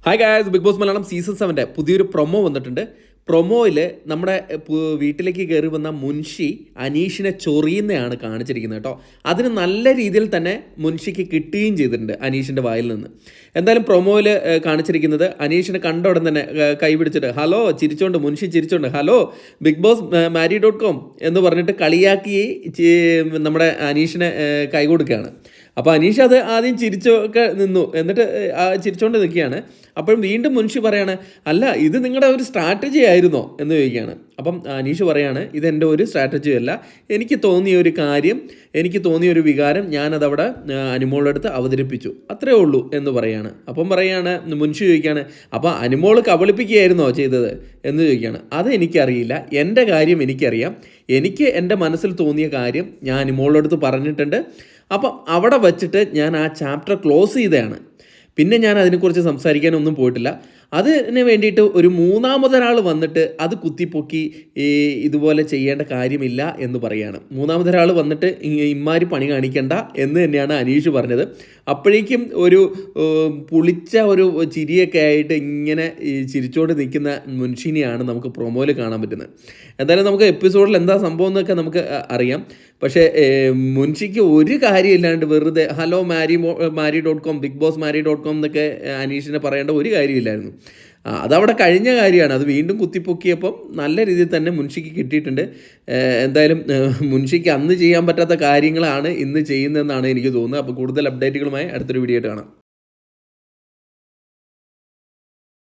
Hi guys, Big Boss Malayalam season 7 പുതിയൊരു promo വന്നിട്ടുണ്ട്. പ്രൊമോയിൽ നമ്മുടെ വീട്ടിലേക്ക് കയറി വന്ന മുൻഷി അനീഷിനെ ചൊറിയുന്നതാണ് കാണിച്ചിരിക്കുന്നത് കേട്ടോ. അതിന് നല്ല രീതിയിൽ തന്നെ മുൻഷിക്ക് കിട്ടുകയും ചെയ്തിട്ടുണ്ട് അനീഷിൻ്റെ വായിൽ നിന്ന്. എന്തായാലും പ്രൊമോയിൽ കാണിച്ചിരിക്കുന്നത് അനീഷിനെ കണ്ട ഉടൻ തന്നെ കൈ പിടിച്ചിട്ട് ഹലോ ചിരിച്ചോണ്ട് മുൻഷി ചിരിച്ചോണ്ട് ഹലോ ബിഗ് ബോസ് മാരി.com എന്ന് പറഞ്ഞിട്ട് കളിയാക്കി നമ്മുടെ അനീഷിനെ കൈ കൊടുക്കുകയാണ്. അപ്പോൾ അനീഷ് അത് ആദ്യം ചിരിച്ചൊക്കെ നിന്നു, എന്നിട്ട് ചിരിച്ചുകൊണ്ട് നിൽക്കുകയാണ്. അപ്പോഴും വീണ്ടും മുൻഷി പറയാണ്, അല്ല ഇത് നിങ്ങളുടെ ഒരു സ്ട്രാറ്റജി ആയിരുന്നോ എന്ന് ചോദിക്കുകയാണ്. അപ്പം അനീഷ് പറയാണ്, ഇതെൻ്റെ ഒരു സ്ട്രാറ്റജി അല്ല, എനിക്ക് തോന്നിയ ഒരു കാര്യം, എനിക്ക് തോന്നിയ ഒരു വികാരം ഞാനതവിടെ അനുമോളുടെ അടുത്ത് അവതരിപ്പിച്ചു, അത്രേ ഉള്ളൂ എന്ന് പറയാണ്. അപ്പം പറയാണ്, മുൻഷി ചോദിക്കുകയാണ്, അപ്പോൾ അനുമോൾ കബളിപ്പിക്കുകയായിരുന്നോ ചെയ്തത് എന്ന് ചോദിക്കുകയാണ്. അത് എനിക്കറിയില്ല, എൻ്റെ കാര്യം എനിക്കറിയാം, എനിക്ക് എൻ്റെ മനസ്സിൽ തോന്നിയ കാര്യം ഞാൻ അനുമോളുടെ അടുത്ത് പറഞ്ഞിട്ടുണ്ട്. അപ്പം അവിടെ വച്ചിട്ട് ഞാൻ ആ ചാപ്റ്റർ ക്ലോസ് ചെയ്തതാണ്. പിന്നെ ഞാൻ അതിനെക്കുറിച്ച് സംസാരിക്കാനൊന്നും പോയിട്ടില്ല. അതിന് വേണ്ടിയിട്ട് ഒരു മൂന്നാമതൊരാൾ വന്നിട്ട് അത് കുത്തിപ്പൊക്കി ഇതുപോലെ ചെയ്യേണ്ട കാര്യമില്ല എന്ന് പറയുകയാണ്. മൂന്നാമതൊരാൾ വന്നിട്ട് ഇമ്മാരി പണി കാണിക്കണ്ട എന്ന് തന്നെയാണ് അനീഷ് പറഞ്ഞത്. അപ്പോഴേക്കും ഒരു പുളിച്ച ഒരു ചിരിയൊക്കെ ആയിട്ട് ഇങ്ങനെ ചിരിച്ചുകൊണ്ട് നിൽക്കുന്ന മുൻഷിനെയാണ് നമുക്ക് പ്രൊമോയിൽ കാണാൻ പറ്റുന്നത്. എന്തായാലും നമുക്ക് എപ്പിസോഡിൽ എന്താ സംഭവം എന്നൊക്കെ നമുക്ക് അറിയാം. പക്ഷേ മുൻഷിക്ക് ഒരു കാര്യമില്ലാണ്ട് വെറുതെ ഹലോ മാരി.com ബിഗ് ബോസ് മാരി.com എന്നൊക്കെ അനീഷിനെ പറയേണ്ട ഒരു കാര്യമില്ലായിരുന്നു. അതവിടെ കഴിഞ്ഞ കാര്യമാണ്. അത് വീണ്ടും കുത്തിപ്പൊക്കിയപ്പം നല്ല രീതിയിൽ തന്നെ മുൻഷിക്ക് കിട്ടിയിട്ടുണ്ട്. എന്തായാലും മുൻഷിക്ക് അന്ന് ചെയ്യാൻ പറ്റാത്ത കാര്യങ്ങളാണ് ഇന്ന് ചെയ്യുന്നതെന്നാണ് എനിക്ക് തോന്നുന്നത്. അപ്പോൾ കൂടുതൽ അപ്ഡേറ്റുകളുമായി അടുത്തൊരു വീഡിയോ ആയിട്ട് കാണാം.